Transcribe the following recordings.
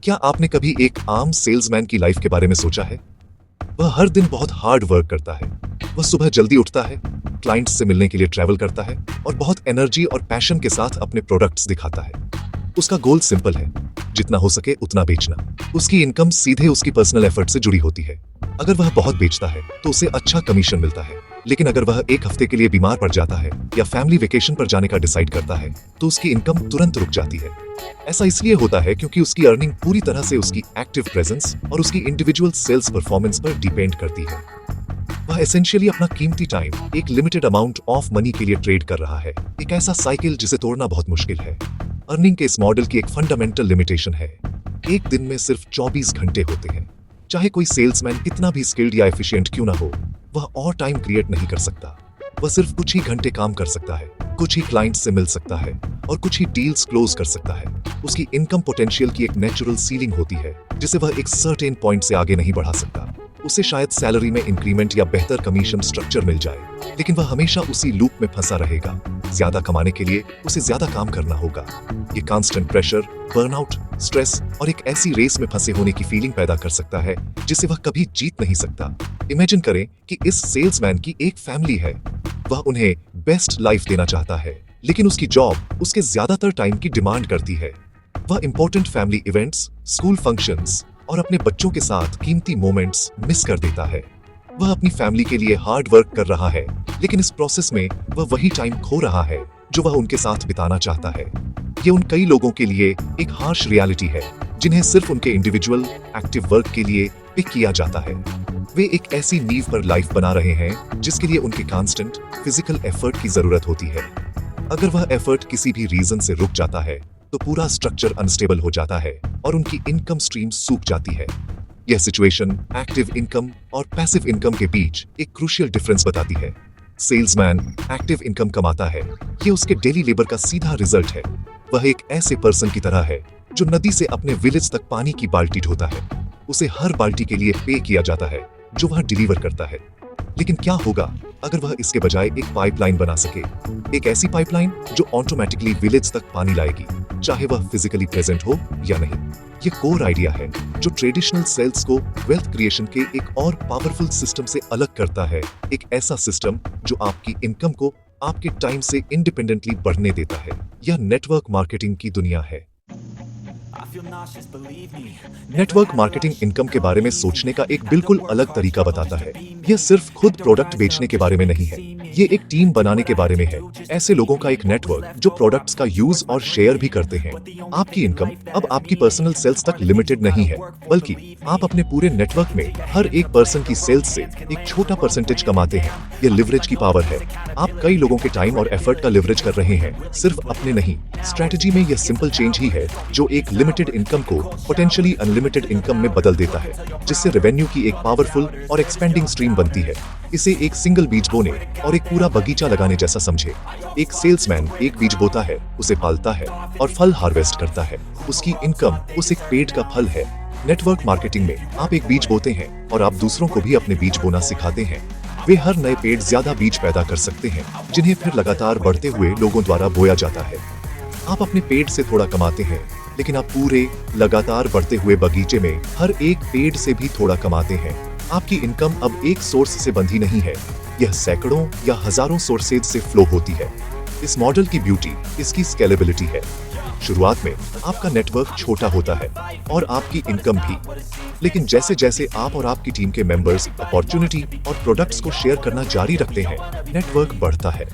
क्या आपने कभी एक आम सेल्समैन की लाइफ के बारे में सोचा है? वह हर दिन बहुत हार्ड वर्क करता है। वह सुबह जल्दी उठता है, क्लाइंट्स से मिलने के लिए ट्रैवल करता है और बहुत एनर्जी और पैशन के साथ अपने प्रोडक्ट्स दिखाता है। उसका गोल सिंपल है, जितना हो सके उतना बेचना। उसकी इनकम सीधे उसकी पर्सनल एफर्ट से जुड़ी होती है। अगर वह बहुत बेचता है तो उसे अच्छा कमीशन मिलता है, लेकिन अगर वह एक हफ्ते के लिए बीमार पड़ जाता है या फैमिली वेकेशन पर जाने का डिसाइड करता है तो उसकी इनकम तुरंत रुक जाती है। ऐसा इसलिए होता है क्योंकि उसकी अर्निंग पूरी तरह से उसकी एक्टिव प्रेजेंस और उसकी इंडिविजुअल सेल्स परफॉर्मेंस पर डिपेंड करती है। वह एसेंशियली अपना कीमती टाइम एक लिमिटेड अमाउंट ऑफ मनी के लिए ट्रेड कर रहा है, एक ऐसा साइकिल जिसे तोड़ना बहुत मुश्किल है। अर्निंग के इस मॉडल की एक फंडामेंटल लिमिटेशन है, एक दिन में सिर्फ 24 घंटे होते हैं। चाहे कोई सेल्समैन कितना भी स्किल्ड या एफिशिएंट क्यों ना हो, वह और टाइम क्रिएट नहीं कर सकता। वह सिर्फ कुछ ही घंटे काम कर सकता है, कुछ ही क्लाइंट्स से मिल सकता है और कुछ ही डील्स क्लोज कर सकता है। उसकी इनकम पोटेंशियल की एक नेचुरल सीलिंग होती है जिसे वह एक सर्टेन पॉइंट से आगे नहीं बढ़ा सकता। उसे शायद सैलरी में इंक्रीमेंट या बेहतर कमीशन स्ट्रक्चर मिल जाए, लेकिन वह हमेशा उसी लूप में फंसा रहेगा। ज्यादा कमाने के लिए उसे ज्यादा काम करना होगा। ये कांस्टेंट प्रेशर, बर्नआउट, स्ट्रेस और एक ऐसी रेस में फंसे होने की फीलिंग पैदा कर सकता है जिसे वह कभी जीत नहीं सकता। इमेजिन करें कि इस सेल्समैन की एक फैमिली है। वह उन्हें बेस्ट लाइफ देना चाहता है, लेकिन उसकी जॉब उसके ज्यादातर टाइम की डिमांड करती है। वह important family events, school functions और अपने बच्चों के साथ कीमती मोमेंट्स मिस कर देता है। वह अपनी फैमिली के लिए हार्ड वर्क कर रहा है, लेकिन इस प्रोसेस में वह वही टाइम खो रहा है जो वह उनके साथ बिताना चाहता है। ये उन कई लोगों के लिए एक हार्श रियलिटी है जिन्हें सिर्फ उनके इंडिविजुअल एक्टिव वर्क के लिए पिक किया जाता है। वे एक ऐसी नींव पर लाइफ बना रहे हैं जिसके लिए उनके कांस्टेंट फिजिकल एफर्ट की जरूरत होती है। अगर वह एफर्ट किसी भी रीजन से रुक जाता है तो पूरा स्ट्रक्चर अनस्टेबल हो जाता है और उनकी इनकम स्ट्रीम सूख जाती है। यह सिचुएशन एक्टिव इनकम और पैसिव इनकम के बीच एक क्रूशियल डिफरेंस बताती है। सेल्समैन एक्टिव इनकम कमाता है, ये उसके डेली लेबर का सीधा रिजल्ट है। वह एक ऐसे पर्सन की तरह है जो नदी से अपने विलेज तक पानी की बाल्टी ढोता है। उसे हर बाल्टी के लिए पे किया जाता है जो वह डिलीवर करता है। लेकिन क्या होगा अगर वह इसके बजाय एक पाइपलाइन बना सके, एक ऐसी पाइपलाइन जो ऑटोमेटिकली विलेज तक पानी लाएगी, चाहे वह फिजिकली प्रेजेंट हो या नहीं। ये कोर आइडिया है जो ट्रेडिशनल सेल्स को वेल्थ क्रिएशन के एक और पावरफुल सिस्टम से अलग करता है। एक ऐसा सिस्टम जो आपकी इनकम को आपके टाइम से इंडिपेंडेंटली बढ़ने देता है। यह नेटवर्क मार्केटिंग की दुनिया है। नेटवर्क मार्केटिंग इनकम के बारे में सोचने का एक बिल्कुल अलग तरीका बताता है। यह सिर्फ खुद प्रोडक्ट बेचने के बारे में नहीं है, ये एक टीम बनाने के बारे में है। ऐसे लोगों का एक नेटवर्क जो प्रोडक्ट्स का यूज और शेयर भी करते हैं। आपकी इनकम अब आपकी पर्सनल सेल्स तक लिमिटेड नहीं है, बल्कि आप अपने पूरे नेटवर्क में हर एक पर्सन की सेल्स से एक छोटा परसेंटेज कमाते हैं। यह लिवरेज की पावर है। आप कई लोगों के टाइम और एफर्ट का लिवरेज कर रहे हैं, सिर्फ अपने नहीं। स्ट्रैटेजी में यह सिंपल चेंज ही है जो एक लिमिटेड इनकम को पोटेंशियली अनलिमिटेड इनकम में बदल देता है, जिससे रेवेन्यू की एक पावरफुल और एक्सपेंडिंग स्ट्रीम बनती है। इसे एक सिंगल बीज बोने और एक पूरा बगीचा लगाने जैसा समझे। एक सेल्समैन एक बीज बोता है, उसे पालता है और फल हार्वेस्ट करता है। उसकी इनकम उस एक पेड़ का फल है। नेटवर्क मार्केटिंग में आप एक बीज बोते हैं और आप दूसरों को भी अपने बीज बोना सिखाते हैं। वे हर नए पेड़ ज्यादा बीज पैदा कर सकते हैं, जिन्हें फिर लगातार बढ़ते हुए लोगों द्वारा बोया जाता है। आप अपने पेड़ से थोड़ा कमाते हैं, लेकिन आप पूरे लगातार बढ़ते हुए बगीचे में हर एक पेड़ से भी थोड़ा कमाते हैं। आपकी इनकम अब एक सोर्स से बंधी नहीं है, यह सैकड़ों या हजारों सोर्सेज से फ्लो होती है। इस मॉडल की ब्यूटी इसकी स्केलेबिलिटी है। शुरुआत में आपका नेटवर्क छोटा होता है और आपकी इनकम भी, लेकिन जैसे जैसे आप और आपकी टीम के मेंबर्स अपॉर्चुनिटी और प्रोडक्ट्स को शेयर करना जारी रखते हैं, नेटवर्क बढ़ता है।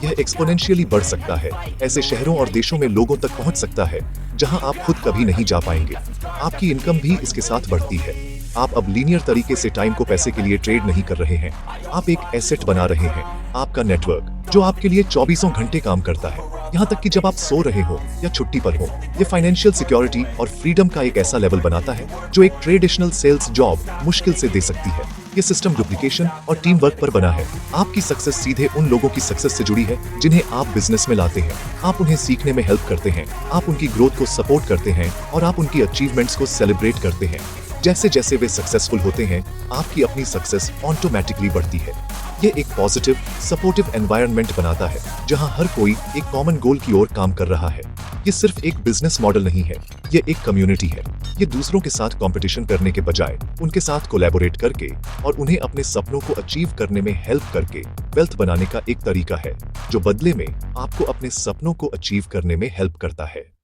यह एक्सपोनेंशियली बढ़ सकता है, ऐसे शहरों और देशों में लोगों तक पहुंच सकता है जहां आप खुद कभी नहीं जा पाएंगे। आपकी इनकम भी इसके साथ बढ़ती है। आप अब लीनियर तरीके से टाइम को पैसे के लिए ट्रेड नहीं कर रहे हैं, आप एक एसेट बना रहे हैं। आपका नेटवर्क जो आपके लिए 24 घंटे काम करता है, यहाँ तक कि जब आप सो रहे हो या छुट्टी पर हो। ये फाइनेंशियल सिक्योरिटी और फ्रीडम का एक ऐसा लेवल बनाता है जो एक ट्रेडिशनल सेल्स जॉब मुश्किल से दे सकती है। ये सिस्टम डुप्लीकेशन और टीम वर्क पर बना है। आपकी सक्सेस सीधे उन लोगों की सक्सेस से जुड़ी है जिन्हें आप बिजनेस में लाते हैं। आप उन्हें सीखने में हेल्प करते हैं, आप उनकी ग्रोथ को सपोर्ट करते हैं और आप उनकी अचीवमेंट्स को सेलिब्रेट करते हैं। जैसे जैसे वे सक्सेसफुल होते हैं, आपकी अपनी सक्सेस ऑटोमेटिकली बढ़ती है। ये एक पॉजिटिव, सपोर्टिव एनवायरनमेंट बनाता है जहां हर कोई एक कॉमन गोल की ओर काम कर रहा है। ये सिर्फ एक बिजनेस मॉडल नहीं है, ये एक कम्युनिटी है। ये दूसरों के साथ कंपटीशन करने के बजाय उनके साथ कोलैबोरेट करके और उन्हें अपने सपनों को अचीव करने में हेल्प करके वेल्थ बनाने का एक तरीका है, जो बदले में आपको अपने सपनों को अचीव करने में हेल्प करता है।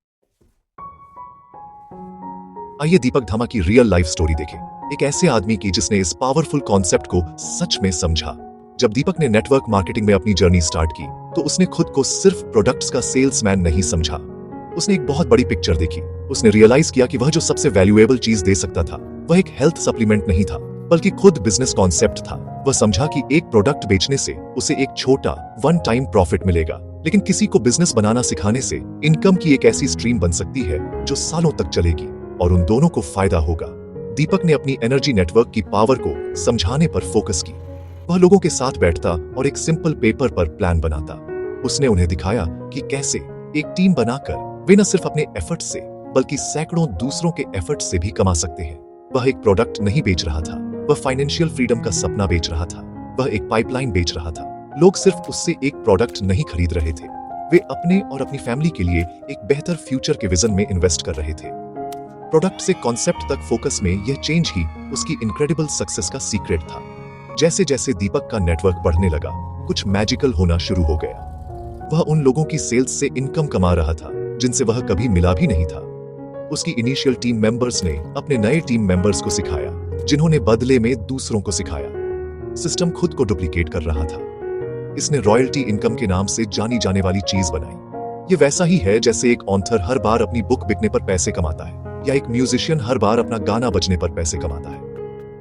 आइए दीपक धामा की रियल लाइफ स्टोरी देखें, एक ऐसे आदमी की जिसने इस पावरफुल कॉन्सेप्ट को सच में समझा। जब दीपक ने नेटवर्क मार्केटिंग में अपनी जर्नी स्टार्ट की तो उसने खुद को सिर्फ प्रोडक्ट्स का सेल्समैन नहीं समझा। उसने एक बहुत बड़ी पिक्चर देखी। उसने रियलाइज किया कि वह जो सबसे वैल्यूएबल चीज दे सकता था वह एक हेल्थ सप्लीमेंट नहीं था, बल्कि खुद बिजनेस कॉन्सेप्ट था। वह समझा कि एक प्रोडक्ट बेचने से उसे एक छोटा वन टाइम प्रॉफिट मिलेगा, लेकिन किसी को बिजनेस बनाना सिखाने से इनकम की एक ऐसी स्ट्रीम बन सकती है जो सालों तक चलेगी और उन दोनों को फायदा होगा। दीपक ने अपनी एनर्जी नेटवर्क की पावर को समझाने पर फोकस की। वह लोगों के साथ बैठता और एक सिंपल पेपर पर प्लान बनाता। उसने उन्हें दिखाया कि कैसे एक टीम बनाकर वे न सिर्फ अपने एफर्ट से बल्कि सैकड़ों दूसरों के एफर्ट से भी कमा सकते हैं। वह एक प्रोडक्ट नहीं बेच रहा था, वह फाइनेंशियल फ्रीडम का सपना बेच रहा था। वह एक पाइपलाइन बेच रहा था। लोग सिर्फ उससे एक प्रोडक्ट नहीं खरीद रहे थे, वे अपने और अपनी फैमिली के लिए एक बेहतर फ्यूचर के विजन में इन्वेस्ट कर रहे थे। प्रोडक्ट से कॉन्सेप्ट तक फोकस में यह चेंज ही उसकी इनक्रेडिबल सक्सेस का सीक्रेट था। जैसे जैसे दीपक का नेटवर्क बढ़ने लगा, कुछ मैजिकल होना शुरू हो गया। वह उन लोगों की सेल्स से इनकम कमा रहा था जिनसे वह कभी मिला भी नहीं था। उसकी इनिशियल टीम मेंबर्स ने अपने नए टीम मेंबर्स को सिखाया, जिन्होंने बदले में दूसरों को सिखाया। सिस्टम खुद को डुप्लीकेट कर रहा था। इसने रॉयल्टी इनकम के नाम से जानी जाने वाली चीज बनाई। ये वैसा ही है जैसे एक ऑथर हर बार अपनी बुक बिकने पर पैसे कमाता है या एक म्यूजिशियन हर बार अपना गाना बजने पर पैसे कमाता है।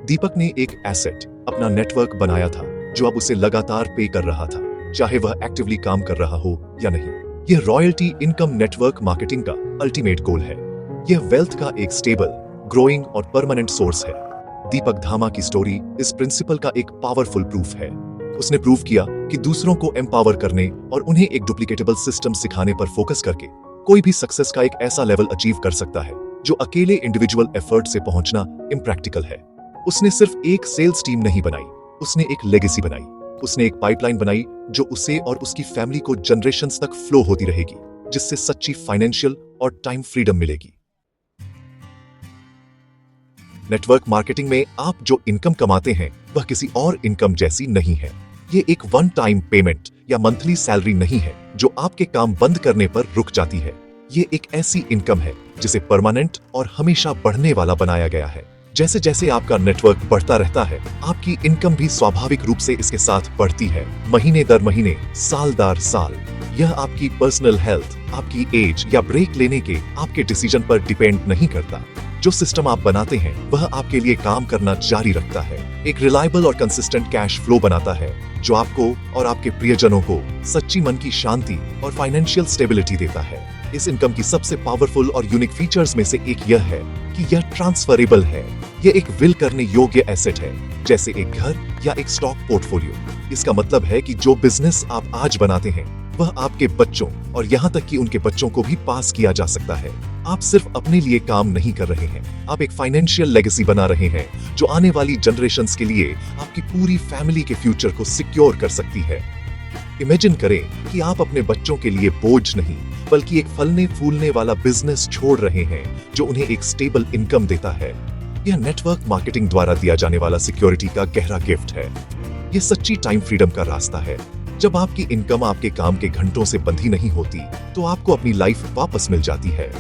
दीपक ने एक एसेट, अपना नेटवर्क बनाया था जो अब उसे लगातार पे कर रहा था, चाहे वह एक्टिवली काम कर रहा हो या नहीं। यह रॉयल्टी इनकम नेटवर्क मार्केटिंग का अल्टीमेट गोल है। यह वेल्थ का एक स्टेबल, ग्रोइंग और परमानेंट सोर्स है। दीपक धामा की स्टोरी इस प्रिंसिपल का एक पावरफुल प्रूफ है। उसने प्रूव किया कि दूसरों को एम्पावर करने और उन्हें एक डुप्लीकेटेबल सिस्टम सिखाने पर फोकस करके कोई भी सक्सेस का एक ऐसा लेवल अचीव कर सकता है जो अकेले इंडिविजुअल एफर्ट से पहुंचना इम्प्रैक्टिकल है। उसने सिर्फ एक सेल्स टीम नहीं बनाई, उसने एक लेगेसी बनाई। उसने एक पाइपलाइन बनाई जो उसे और उसकी फैमिली को जनरेशंस तक फ्लो होती रहेगी, जिससे सच्ची फाइनेंशियल और टाइम फ्रीडम मिलेगी। नेटवर्क मार्केटिंग में आप जो इनकम कमाते हैं वह किसी और इनकम जैसी नहीं है। ये एक वन टाइम पेमेंट या मंथली सैलरी नहीं है जो आपके काम बंद करने पर रुक जाती है। ये एक ऐसी इनकम है जिसे परमानेंट और हमेशा बढ़ने वाला बनाया गया है। जैसे जैसे आपका नेटवर्क बढ़ता रहता है, आपकी इनकम भी स्वाभाविक रूप से इसके साथ बढ़ती है, महीने दर महीने, साल दर साल। यह आपकी पर्सनल हेल्थ, आपकी एज या ब्रेक लेने के आपके डिसीजन पर डिपेंड नहीं करता। जो सिस्टम आप बनाते हैं वह आपके लिए काम करना जारी रखता है, एक रिलायबल और कंसिस्टेंट कैश फ्लो बनाता है जो आपको और आपके प्रियजनों को सच्ची मन की शांति और फाइनेंशियल स्टेबिलिटी देता है। इस इनकम की सबसे पावरफुल और यूनिक फीचर्स में से एक यह है कि यह ट्रांसफरेबल है। यह एक विल करने योग्य एसेट है, जैसे एक घर या एक स्टॉक पोर्टफोलियो। इसका मतलब है कि जो बिजनेस आप आज बनाते हैं वह आपके बच्चों और यहाँ तक कि उनके बच्चों को भी पास किया जा सकता है। आप सिर्फ अपने लिए काम नहीं कर रहे हैं, आप एक फाइनेंशियल लेगेसी बना रहे हैं जो आने वाली जनरेशंस के लिए आपकी पूरी फैमिली के फ्यूचर को सिक्योर कर सकती है। इमेजिन करें कि आप अपने बच्चों के लिए बोझ नहीं बल्कि एक फलने फूलने वाला बिजनेस छोड़ रहे हैं जो उन्हें एक स्टेबल इनकम देता है। यह नेटवर्क मार्केटिंग द्वारा दिया जाने वाला सिक्योरिटी का गहरा गिफ्ट है। यह सच्ची टाइम फ्रीडम का रास्ता है। जब आपकी इनकम आपके काम के घंटों से बंधी नहीं होती तो आपको अपनी लाइफ वापस मिल जाती है।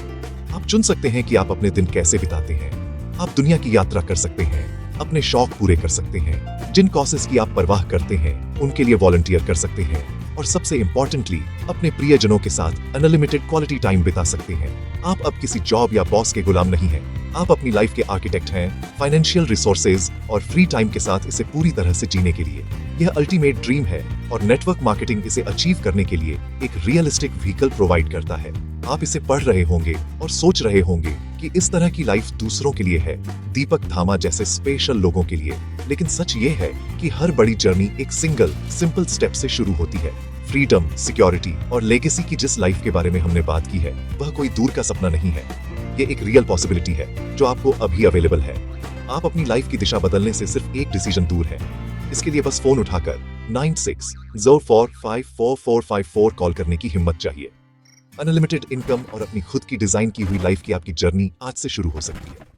आप चुन सकते हैं कि आप अपने दिन कैसे बिताते हैं। आप दुनिया की यात्रा कर सकते हैं, अपने शौक पूरे कर सकते हैं, जिन कॉसेस की आप परवाह करते हैं उनके लिए वॉलंटियर कर सकते हैं और सबसे इंपॉर्टेंटली अपने प्रियजनों के साथ अनलिमिटेड क्वालिटी टाइम बिता सकते हैं। आप अब किसी जॉब या बॉस के गुलाम नहीं हैं। आप अपनी लाइफ के आर्किटेक्ट हैं, फाइनेंशियल रिसोर्सेज और फ्री टाइम के साथ इसे पूरी तरह से जीने के लिए। यह अल्टीमेट ड्रीम है और नेटवर्क मार्केटिंग इसे अचीव करने के लिए एक रियलिस्टिक व्हीकल प्रोवाइड करता है। आप इसे पढ़ रहे होंगे और सोच रहे होंगे कि इस तरह की लाइफ दूसरों के लिए है, दीपक धामा जैसे स्पेशल लोगों के लिए। लेकिन सच ये है कि हर बड़ी जर्नी एक सिंपल स्टेप से शुरू होती है। फ्रीडम, सिक्योरिटी और लेगेसी की जिस लाइफ के बारे में हमने बात की है वह कोई दूर का सपना नहीं है। ये एक रियल पॉसिबिलिटी है जो आपको अभी अवेलेबल है। आप अपनी लाइफ की दिशा बदलने से सिर्फ एक डिसीजन दूर है। इसके लिए बस फोन उठाकर 9604544454 कॉल करने की हिम्मत चाहिए। अनलिमिटेड इनकम और अपनी खुद की डिजाइन की हुई लाइफ की आपकी जर्नी आज से शुरू हो सकती है।